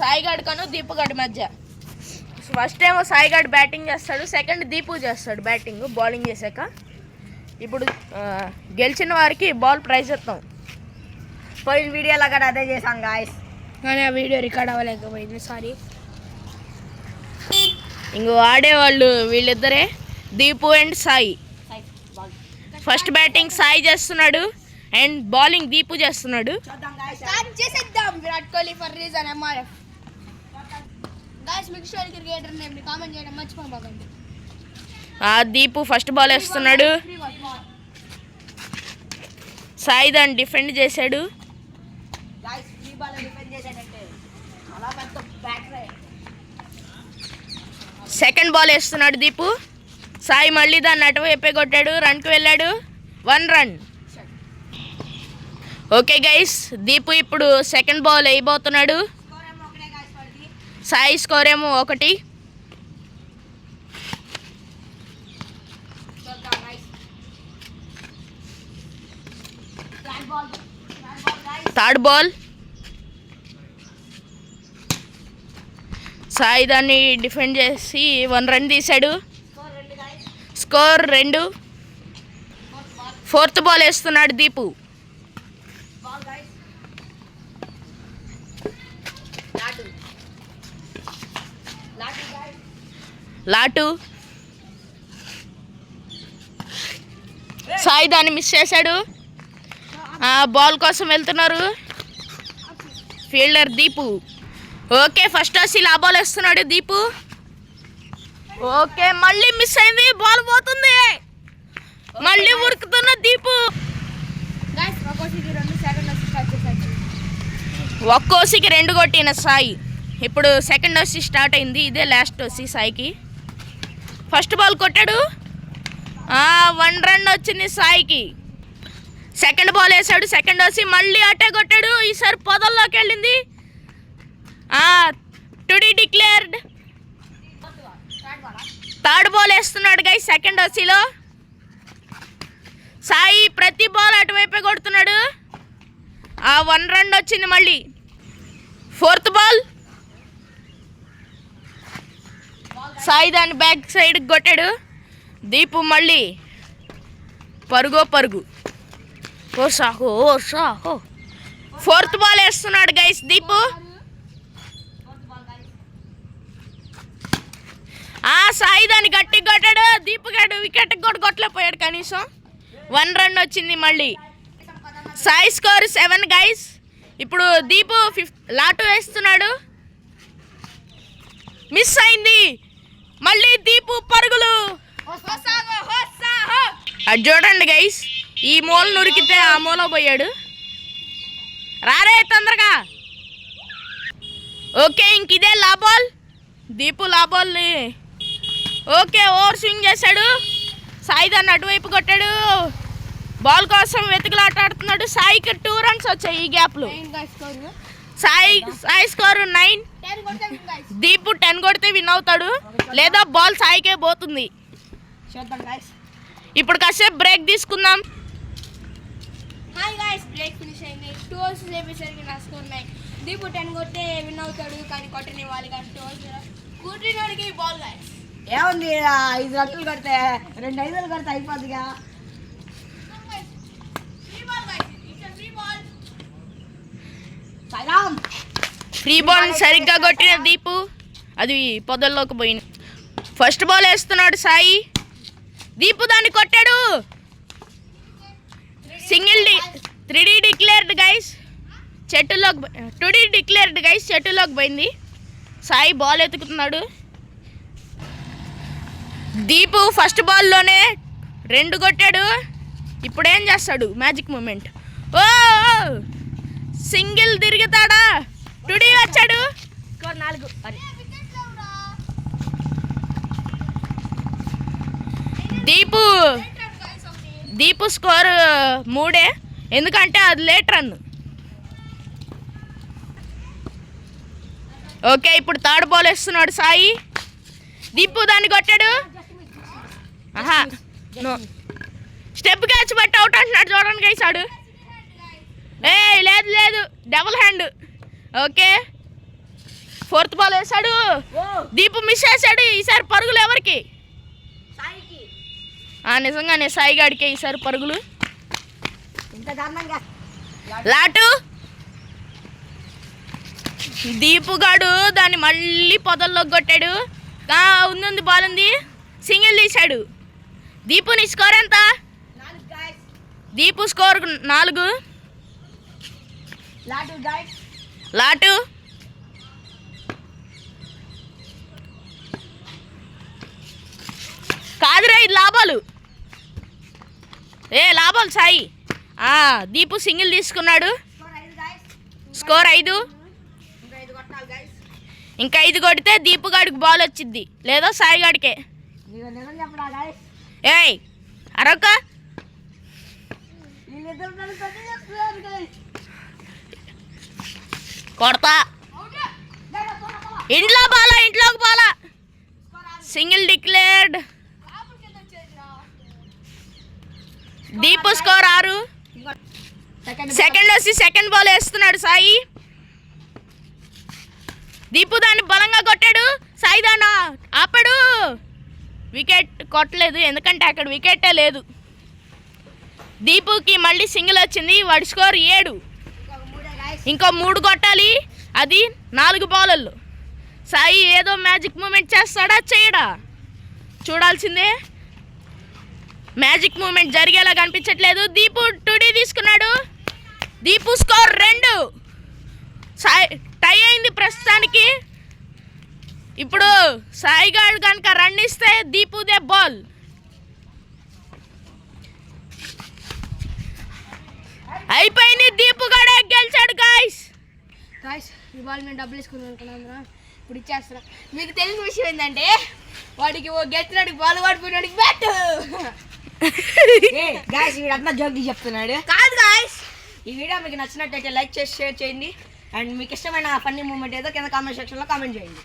సాయిగాడ్ కను దీపు గడ్ మధ్య. ఫస్ట్ ఏమో సాయిగాడ్ బ్యాటింగ్ చేస్తాడు, సెకండ్ దీపు చేస్తాడు బ్యాటింగ్ బౌలింగ్ చేశాక. ఇప్పుడు గెలిచిన వారికి బాల్ ప్రైజ్ ఇస్తాం. పోయిన వీడియోలో కూడా అదే చేసాం గాయస్, కానీ ఆ వీడియో రికార్డ్ అవ్వలేకపోయింది, సారీ. ఇంకో ఆడేవాళ్ళు వీళ్ళిద్దరే, Deepu and Sai. First batting Sai చేస్తున్నాడు అండ్ బౌలింగ్ దీపు చేస్తున్నాడు. చేసేద్దాం Virat Kohli for reason MRF. Guys మీకు స్టోరీ క్రికెటర్ నేమ్ని కామెంట్ చేయడం మర్చిపోకండి. దీపు ఫస్ట్ బాల్ వేస్తున్నాడు, సాయి దాన్ని డిఫెండ్ చేశాడు. సెకండ్ బాల్ వేస్తున్నాడు దీపు, సాయి మళ్ళీ దాన్ని అటువైపే కొట్టాడు, రన్కి వెళ్ళాడు, 1 రన్. ఓకే గైస్, దీపు ఇప్పుడు సెకండ్ బాల్ వేయబోతున్నాడు. సాయి స్కోర్ ఏమో 1. థర్డ్ బాల్ సాయి దాన్ని డిఫెండ్ చేసి 1 రన్ తీశాడు, స్కోర్ 2. ఫోర్త్ బాల్ వేస్తున్నాడు దీపు, లాటు. సాయి దాన్ని మిస్ చేశాడు, బాల్ కోసం వెళ్తున్నారు ఫీల్డర్ దీపు. ఓకే ఫస్ట్ వచ్చి ఆ బాల్ వేస్తున్నాడు దీపు. ఓకే మళ్ళీ మిస్ అయింది, బాల్ పోతుంది, మళ్ళీ ఉరుకుతున్న దీపు. ఒక్కోసికి 2 కొట్టిన సాయి. ఇప్పుడు సెకండ్ వచ్చి స్టార్ట్ అయింది, ఇదే లాస్ట్ వచ్చి సాయికి. ఫస్ట్ బాల్ కొట్టాడు, 1 రన్ వచ్చింది సాయికి. సెకండ్ బాల్ వేసాడు, సెకండ్ వచ్చి మళ్ళీ అటే కొట్టాడు, ఈసారి పొదల్లోకి వెళ్ళింది. టుడి డిక్లేర్డ్. థర్డ్ బాల్ వేస్తున్నాడు గైస్ సెకండ్ వచ్చీలో. సాయి ప్రతి బాల్ అటువైపే కొడుతున్నాడు, 1 రన్ వచ్చింది మళ్ళీ. ఫోర్త్ బాల్ సాయి దాన్ని బ్యాక్ సైడ్కి కొట్టాడు, దీపు మళ్ళీ పరుగు. ఓ సాహో. ఫోర్త్ బాల్ వేస్తున్నాడు గైస్ దీపు. సాయి దాన్ని గట్టిగా కొట్టాడు, దీపు గాడు వికెట్ కూడా కొట్టలేకపోయాడు కనీసం. 1 రన్ వచ్చింది మళ్ళీ. Sai score 7 guys. ఇప్పుడు దీపు లాటు వేస్తున్నాడు, మిస్ అయింది, మళ్ళీ దీపు పరుగులు. అది చూడండి గైస్, ఈ మూల నురికితే ఆ మూల పోయాడు. రారే తొందరగా. ఓకే ఇంక ఇదే లా బాల్, దీపు లా బాల్ని ఓకే ఓవర్ స్వింగ్ చేశాడు, సాయి దాన్ని అటువైపు కొట్టాడు, బాల్ కోసం వెతుకులాట ఆడుతున్నాడు. సాయికి 2 రన్స్ వచ్చాయి ఈ గ్యాప్లో. సాయి స్కోర్ 9. దీపు 10 కొడితే విన్ అవుతాడు, లేదా బాల్ సాయికే పోతుంది. ఇప్పుడు కాసేపు బ్రేక్ తీసుకుందాం. హాయ్ గాయ్స్, బ్రేక్ ఫినిష్ అయింది. 2 ఓవర్స్ చేసేసరికి నా స్కోర్ 9. దీపు 10 కొడితే విన్ అవుతాడు, కానీ కొట్టని వాళ్ళు కానీ 2 ఓవర్స్ కూర్చున్నోడికి బాల్ గాయ్స్. ఏముంది 5 రన్లు కొడితే 2 5లు కొడితే అయిపోద్దిగా. ఫ్రీ బాల్ సరిగ్గా కొట్టిన దీపు, అది పొదల్లోకి పోయింది. ఫస్ట్ బాల్ వేస్తున్నాడు సాయి, దీపు దాన్ని కొట్టాడు, సింగిల్ 3D డిక్లేర్డ్ గైస్. చెట్టులోకి 2D డిక్లేర్డ్ గైస్, చెట్టులోకి పోయింది. సాయి బాల్ ఎత్తుకుతున్నాడు. దీపు ఫస్ట్ బాల్లోనే 2 కొట్టాడు. ఇప్పుడు ఏం చేస్తాడు, మ్యాజిక్ మూమెంట్. ఓ సింగిల్ తిరుగుతాడా, 2D వచ్చాడు. 4. దీపు స్కోర్ 3, ఎందుకంటే అది లేట్ రన్. ఓకే ఇప్పుడు థర్డ్ బాల్ వేస్తున్నాడు సాయి, దీపు దాన్ని కొట్టాడు. స్టెప్ క్యాచ్ బట్టి అవుట్ అంటున్నాడు, చూడండి గైసాడు. లేదు double hand. Okay fourth ball వేసాడు. దీపు మిస్ చేశాడు. ఈసారి పరుగులు ఎవరికి? సాయికి. నిజంగానే సాయి గాడికే ఈసారి పరుగులు. ఇంత దారుణంగా లాటు దీపు గాడు దాన్ని మళ్ళీ పొదల్లో కొట్టాడు. ఉంది బాల్ ఉంది, సింగిల్ తీశాడు. దీపుని స్కోర్ ఎంత? 4 guys. Deepu score 4. Lot guys. Lot కాదురా, ఇది లాభాలు. లాభాలు సాయి. దీపు సింగిల్ తీసుకున్నాడు. Score 5 guys. స్కోర్ 5. ఇంకా 5 కొట్టాలి guys. ఇంకా 5 కొడితే దీపు గాడికి బాల్ వచ్చింది, లేదా సాయి గాడికే. నీకు నిజం చెప్పడా guys? ఏయ్ అరొక వీళ్ళిద్దరు నన్ను పెద్ద చేస్తున్నారు guys. కొడతా. ఇంట్లోకి Bala single declared. Deepu score 6. Second వచ్చి సెకండ్ బాల్ వేస్తున్నాడు సాయి. దీపు దాన్ని బలంగా కొట్టాడు. సాయి దాన్ని ఆపాడు. వికెట్ కొట్టలేదు, ఎందుకంటే అక్కడ వికెటే లేదు. దీపుకి మళ్ళీ సింగిల్ వచ్చింది. వాడి స్కోర్ 7. ఇంకో 3 కొట్టాలి. అది 4 బాలల్లో. సాయి ఏదో మ్యాజిక్ మూమెంట్ చేస్తాడా చేయడా చూడాల్సిందే. మ్యాజిక్ మూమెంట్ జరిగేలా కనిపించట్లేదు. దీపు 2D తీసుకున్నాడు. దీపు స్కోర్ 2. సాయి టై అయింది ప్రస్తుతానికి. ఇప్పుడు సాయి గారు కనుక రన్ ఇస్తే దీపుదే బాల్. అయిపోయింది, దీపు గడే గెలిచాడు గాయ్స్. ఈ బాల్ మేము డబ్బులు వేసుకుని అనుకున్నాను, ఇప్పుడు ఇచ్చేస్తున్నా. మీకు తెలిసిన విషయం ఏంటంటే వాడికి గెలిచినాడికి బాల్ పడిపోయినాడికి బ్యాట్. గాయస్ వీడంతా జోక్ చెప్తున్నాడు కాదు గాయస్. ఈ వీడియో మీకు నచ్చినట్టయితే లైక్ చేసి షేర్ చేయండి. అండ్ మీకు ఇష్టమైన ఫన్నీ మూమెంట్ ఏదో కింద కామెంట్ సెక్షన్లో కామెంట్ చేయండి.